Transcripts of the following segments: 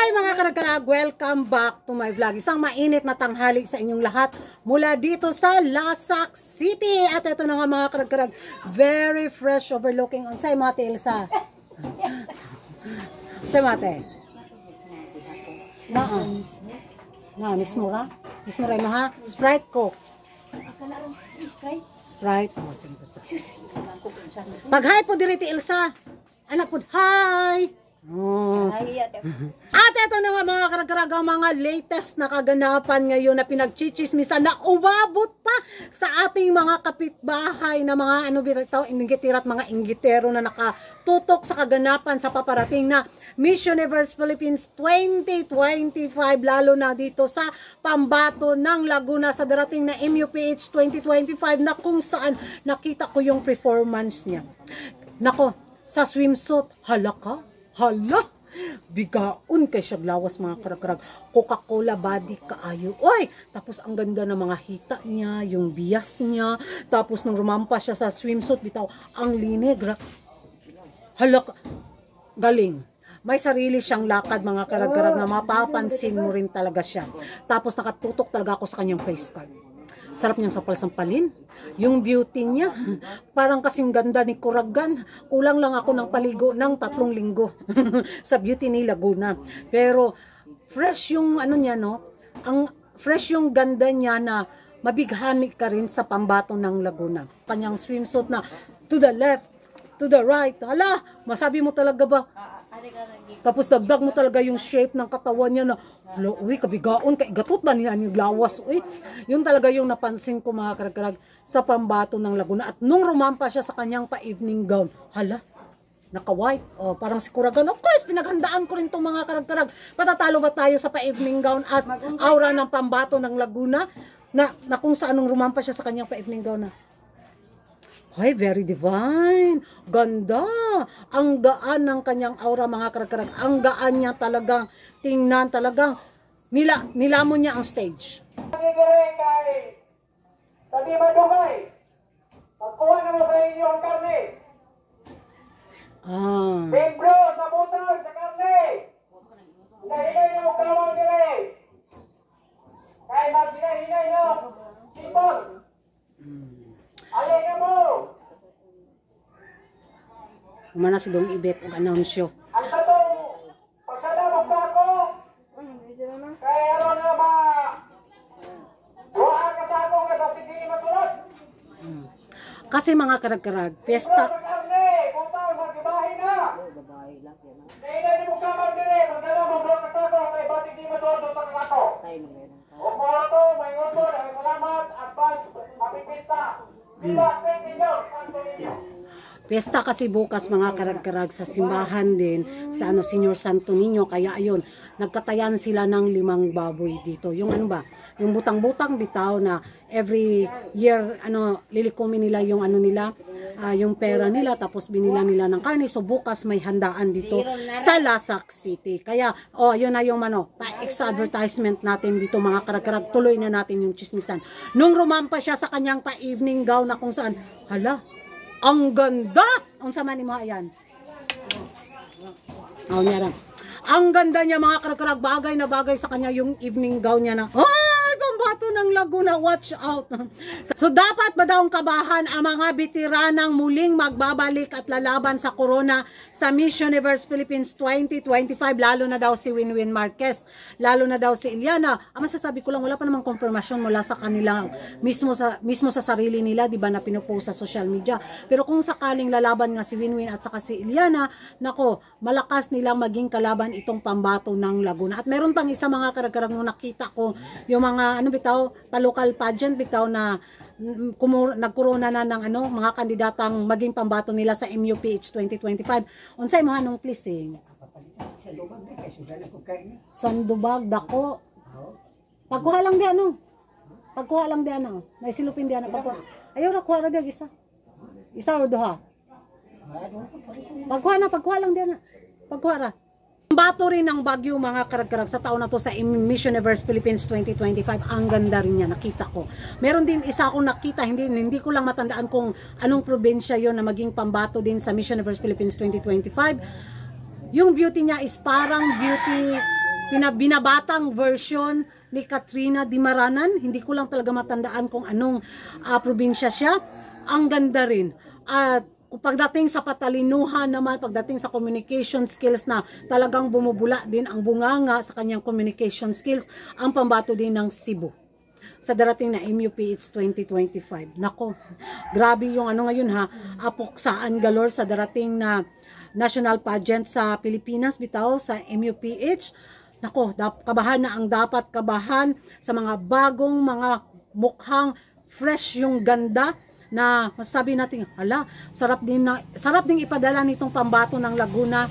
Hi mga karagkarag! Welcome back to my vlog. Isang mainit na tanghali sa inyong lahat mula dito sa Lasak City. At ito na nga mga karagkarag, very fresh overlooking on say mate Elsa. Say mate. Na mismo ra? Mismo ra mo ha? Sprite Coke. Sprite. Pag hi po diriti Elsa. Anak po, hi! Oh. At ito na nga mga karagkarag, ang mga latest na kaganapan ngayon na pinagchichismisan na umabot pa sa ating mga kapitbahay na mga inggitirat, mga inggitero na nakatutok sa kaganapan sa paparating na Miss Universe Philippines 2025, lalo na dito sa Pambato ng Laguna sa darating na MUPH 2025 na kung saan nakita ko yung performance niya. Nako, sa swimsuit, hala, bigaon kay siya glawas mga karagkarag. Coca-Cola body kaayo. Oy, tapos ang ganda ng mga hita niya, yung bias niya. Tapos nung rumampa siya sa swimsuit, bitaw, ang linegra. Hala, galing. May sarili siyang lakad mga karagkarag na mapapansin mo rin talaga siya. Tapos nakatutok talaga ako sa kanyang face card. Sarap niyang sampal-sampalin. Yung beauty niya, parang kasing ganda ni Kuragan. Kulang lang ako ng paligo ng 3 linggo sa beauty ni Laguna. Pero fresh yung ano niya, no? Ang fresh yung ganda niya na mabighani ka rin sa Pambato ng Laguna. Kanyang swimsuit na to the left, to the right. Hala, masabi mo talaga ba? Tapos dagdag mo talaga yung shape ng katawan niya na, uy, kabigaon, kaigatot ba niya yung lawas? Uy, yun talaga yung napansin ko mga karagkarag sa Pambato ng Laguna. At nung rumampa siya sa kanyang pa-evening gown, hala, naka-white. Oh, parang si Kuragan. Of course, pinaghandaan ko rin itong mga karagkarag. Patatalo ba tayo sa pa-evening gown at aura ng Pambato ng Laguna na kung saan nung rumampa siya sa kanyang pa-evening gown na, ay, very divine. Ganda. Ang gaan ng kanyang aura mga karagkarag. Ang gaan niya talagang tingnan, talagang nilamon niya ang stage. Sabi madugay, magkuha na mo sa inyo ang karne. Membro sa butang sa karne. Hinay-hinay na magkawang nila. Kaya maghinay-hinay na sipon. Alay na mo. Umana si Dong Ibet ang anonsyo. Ang tatong pagsalabog sa ako. Kaya aron na ba duhaan ka sa ako kasi hindi matulad. Kasi mga karagkarag, piyesta. Sa karne, butang magibahin na. Hinay na mo kamang dire, magdala mo blok ka sa ako kay ba't hindi matulad sa ako. O mo ato, may utod, ang salamat, advance, happy pista. Pesta kasi bukas mga karagkarag sa simbahan din sa Senior Santo Niño, kaya ayun nagkatayan sila ng 5 baboy dito. Yung ano ba, yung butang-butang bitaw na every year lilikumin nila yung nila, yung pera nila, tapos binila nila ng karne. So bukas may handaan dito sa Lasak City. Kaya yun na yung pa-extra advertisement natin dito mga karagkarag. Tuloy na natin yung chismisan. Nung rumampa siya sa kanyang pa-evening gown na kung saan, hala, ang ganda! Ang sama ni mo, ayan. Ang ganda niya mga karagkarag, bagay na bagay sa kanya yung evening gown niya na, Pambato ng Laguna, watch out. So dapat ba daw kabahan ang mga bitiranang muling magbabalik at lalaban sa corona sa Miss Universe Philippines 2025, lalo na daw si Winwin Marquez, lalo na daw si Iliana. Ang masasabi ko lang, wala pa namang konfirmasyon mula sa kanilang mismo sa sarili nila, di ba, na pinupost sa social media. Pero kung sakaling lalaban nga si Winwin at saka si Iliana, nako, malakas nilang maging kalaban itong Pambato ng Laguna. At meron pang isa mga karagkarag nung nakita ko, yung mga pa-local pageant bitaw na nagkorona na ng mga kandidatang maging pambato nila sa MUPH 2025. Unsay mo hanong please Sandubag dako. Pagkuha lang di Pagkuha lang di Naisilupin di pagkuha. Ayaw ra kuha ra di isa. Isa or duha. Pagkuha lang di Pagkuha ra. Pambato rin ng Baguio mga karagkarag sa taon na to sa Miss Universe Philippines 2025. Ang ganda rin niya, nakita ko. Meron din isa akong nakita, hindi ko lang matandaan kung anong probinsya yon na maging pambato din sa Miss Universe Philippines 2025. Yung beauty niya is parang beauty binabatang version ni Katrina Dimaranan. Hindi ko lang talaga matandaan kung anong probinsya siya. Ang ganda rin. At pagdating sa patalinuhan naman, pagdating sa communication skills na talagang bumubula din ang bunganga sa kanyang communication skills, ang pambato din ng Cebu sa darating na MUPH 2025. Nako, grabe yung ano ngayon ha, apoksaan galore sa darating na national pageant sa Pilipinas, bitaw sa MUPH. Nako, kabahan na ang dapat kabahan sa mga bagong mga mukhang fresh yung ganda na masasabi natin, hala, sarap din ipadala nitong pambato ng Laguna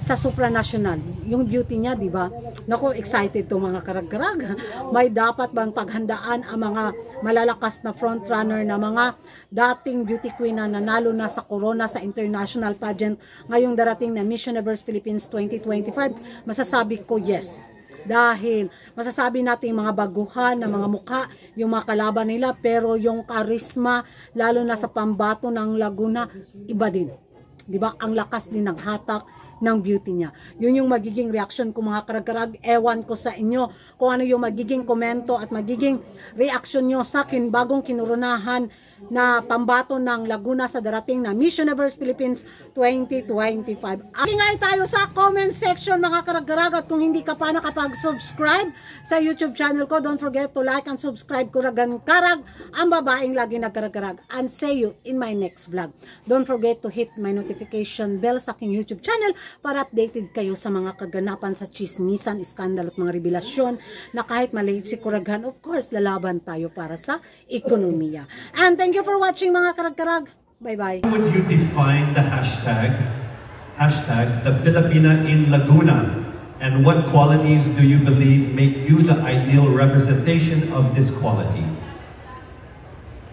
sa supranational. Yung beauty niya, di ba? Nako, excited to mga karag-karag. May dapat bang paghandaan ang mga malalakas na frontrunner na mga dating beauty queen na nanalo na sa corona sa international pageant ngayong darating na Miss Universe Philippines 2025? Masasabi ko yes. Dahil masasabi natin mga baguhan na mga mukha, yung mga kalaban nila, pero yung karisma, lalo na sa pambato ng Laguna, iba din. Di ba? Ang lakas din ng hatak ng beauty niya. Yun yung magiging reaction ko mga karag-karag. Ewan ko sa inyo kung ano yung magiging komento at magiging reaction nyo sa bagong kinurunahan na pambato ng Laguna sa darating na Miss Universe Philippines 2025. Ingay tayo sa comment section mga karag-karag, at kung hindi ka pa nakapag-subscribe sa YouTube channel ko, don't forget to like and subscribe ko Ragan Karag, ang babaeng lagi nagkarag-karag. And see you in my next vlog. Don't forget to hit my notification bell sa aking YouTube channel para updated kayo sa mga kaganapan sa chismisan, iskandalo at mga revelasyon na kahit maliit si Kuragan, of course, lalaban tayo para sa ekonomiya. And thank you for watching mga karag-karag. Bye-bye. How would you define the hashtag the Filipina in Laguna, and what qualities do you believe make you the ideal representation of this quality?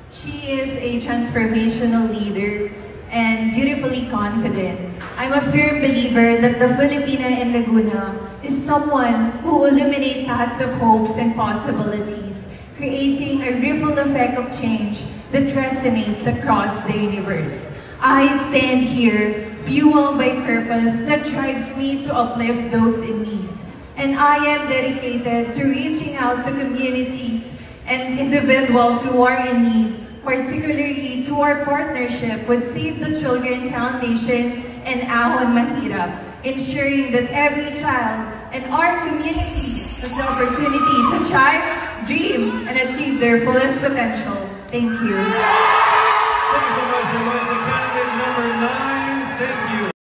She is a transformational leader and beautifully confident. I'm a firm believer that the Filipina in Laguna is someone who will illuminate paths of hopes and possibilities, creating a ripple effect of change that resonates across the universe. I stand here, fueled by purpose that drives me to uplift those in need. And I am dedicated to reaching out to communities and individuals who are in need, particularly to our partnership with Save the Children Foundation and Ahon Mahirap, ensuring that every child in our community has the opportunity to thrive, dream, and achieve their fullest potential. Thank you. Thank you so much, candidate number 9. Thank you.